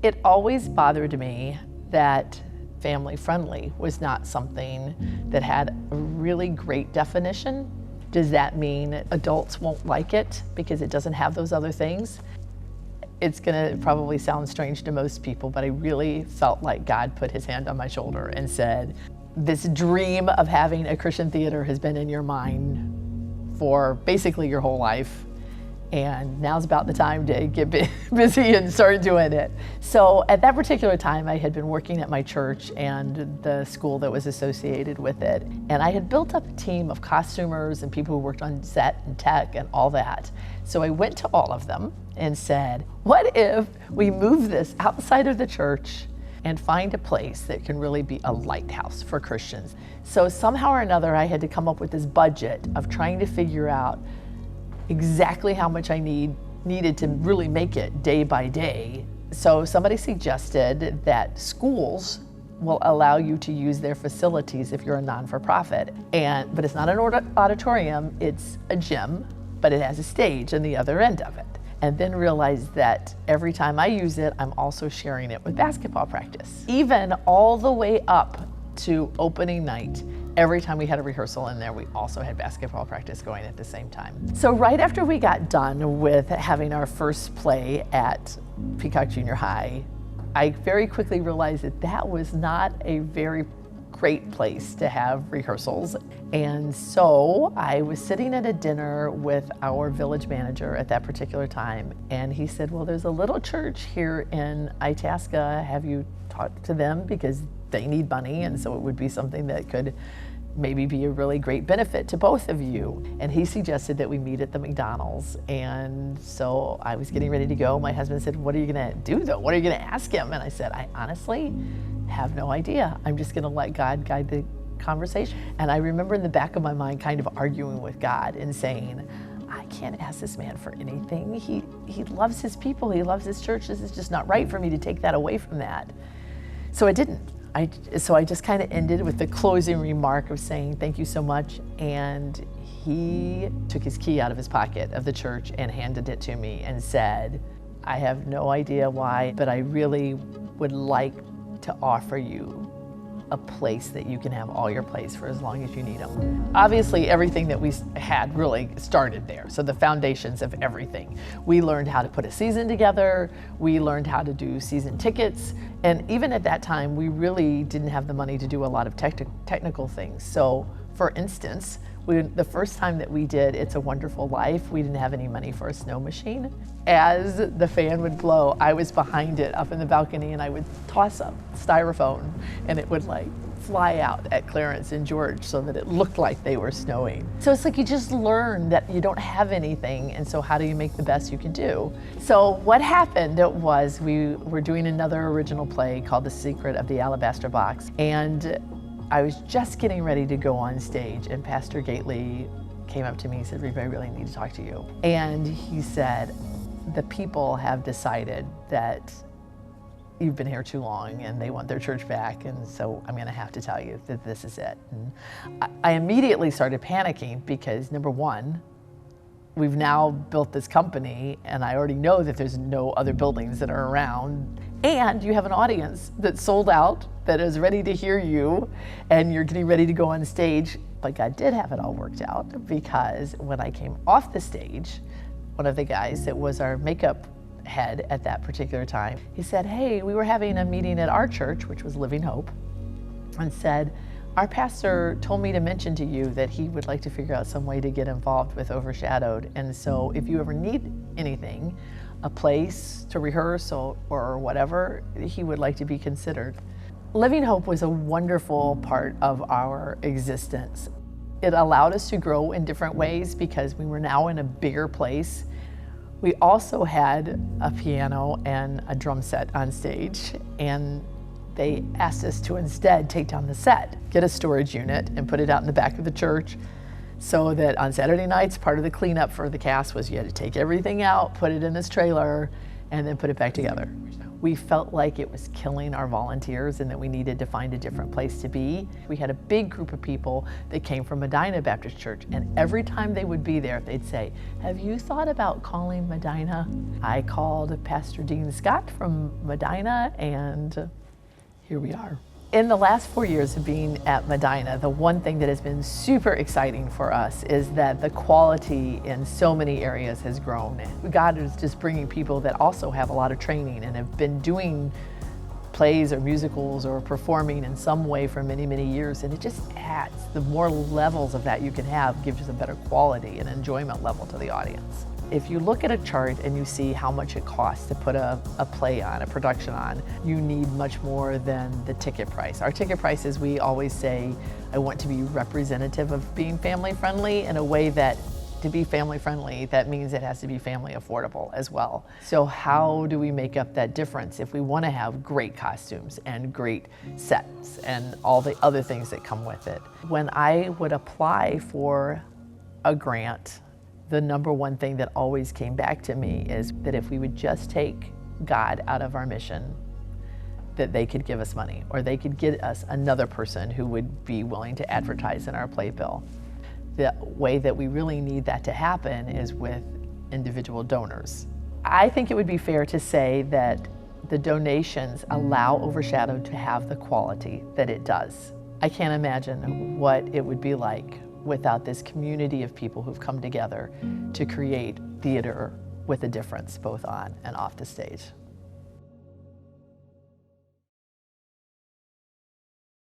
It always bothered me that family friendly was not something that had a really great definition. Does that mean adults won't like it because it doesn't have those other things? It's gonna probably sound strange to most people, but I really felt like God put his hand on my shoulder and said, this dream of having a Christian theater has been in your mind for basically your whole life. And now's about the time to get busy and start doing it. So at that particular time, I had been working at my church and the school that was associated with it. And I had built up a team of costumers and people who worked on set and tech and all that. So I went to all of them and said, what if we move this outside of the church and find a place that can really be a lighthouse for Christians? So somehow or another, I had to come up with this budget of trying to figure out exactly how much I needed to really make it day by day. So somebody suggested that schools will allow you to use their facilities if you're a non-for-profit. But it's not an auditorium, it's a gym, but it has a stage on the other end of it. And then realized that every time I use it, I'm also sharing it with basketball practice. Even all the way up to opening night, every time we had a rehearsal in there, we also had basketball practice going at the same time. So right after we got done with having our first play at Peacock Junior High, I very quickly realized that that was not a very great place to have rehearsals. And so I was sitting at a dinner with our village manager at that particular time, and he said, well, there's a little church here in Itasca. Have you talked to them? Because they need money, and so it would be something that could maybe be a really great benefit to both of you. And he suggested that we meet at the McDonald's. And so I was getting ready to go. My husband said, what are you gonna do though? What are you gonna ask him? And I said, I honestly have no idea. I'm just gonna let God guide the conversation. And I remember in the back of my mind kind of arguing with God and saying, I can't ask this man for anything. He loves his people, he loves his church. This is just not right for me to take that away from that. So I didn't. So I just kind of ended with the closing remark of saying, thank you so much. And he took his key out of his pocket of the church and handed it to me and said, I have no idea why, but I really would like to offer you a place that you can have all your plays for as long as you need them. Obviously, everything that we had really started there. So the foundations of everything. We learned how to put a season together. We learned how to do season tickets. And even at that time, we really didn't have the money to do a lot of technical things. So for instance, the first time that we did It's a Wonderful Life, we didn't have any money for a snow machine. As the fan would blow, I was behind it up in the balcony and I would toss up styrofoam and it would like fly out at Clarence and George so that it looked like they were snowing. So it's like you just learn that you don't have anything, and so how do you make the best you can do? So what happened was we were doing another original play called The Secret of the Alabaster Box, and I was just getting ready to go on stage, and Pastor Gately came up to me and said, Reba, I really need to talk to you. And he said, the people have decided that you've been here too long and they want their church back, and so I'm gonna have to tell you that this is it. And I immediately started panicking because number one, we've now built this company and I already know that there's no other buildings that are around, and you have an audience that's sold out, that is ready to hear you, and you're getting ready to go on stage. But God did have it all worked out, because when I came off the stage, one of the guys that was our makeup head at that particular time, he said, hey, we were having a meeting at our church, which was Living Hope, and said, our pastor told me to mention to you that he would like to figure out some way to get involved with Overshadowed. And so if you ever need anything, a place to rehearse or whatever, he would like to be considered. Living Hope was a wonderful part of our existence. It allowed us to grow in different ways because we were now in a bigger place. We also had a piano and a drum set on stage, and they asked us to instead take down the set, get a storage unit and put it out in the back of the church, so that on Saturday nights, part of the cleanup for the cast was you had to take everything out, put it in this trailer, and then put it back together. We felt like it was killing our volunteers and that we needed to find a different place to be. We had a big group of people that came from Medina Baptist Church, and every time they would be there, they'd say, "Have you thought about calling Medina?" I called Pastor Dean Scott from Medina, and here we are. In the last 4 years of being at Medina, the one thing that has been super exciting for us is that the quality in so many areas has grown. God is just bringing people that also have a lot of training and have been doing plays or musicals or performing in some way for many, many years, and it just adds. The more levels of that you can have gives us a better quality and enjoyment level to the audience. If you look at a chart and you see how much it costs to put a play on, a production on, you need much more than the ticket price. Our ticket prices, we always say, I want to be representative of being family friendly in a way that to be family friendly, that means it has to be family affordable as well. So how do we make up that difference if we want to have great costumes and great sets and all the other things that come with it? When I would apply for a grant, the number one thing that always came back to me is that if we would just take God out of our mission, that they could give us money, or they could get us another person who would be willing to advertise in our playbill. The way that we really need that to happen is with individual donors. I think it would be fair to say that the donations allow Overshadowed to have the quality that it does. I can't imagine what it would be like without this community of people who've come together to create theater with a difference both on and off the stage.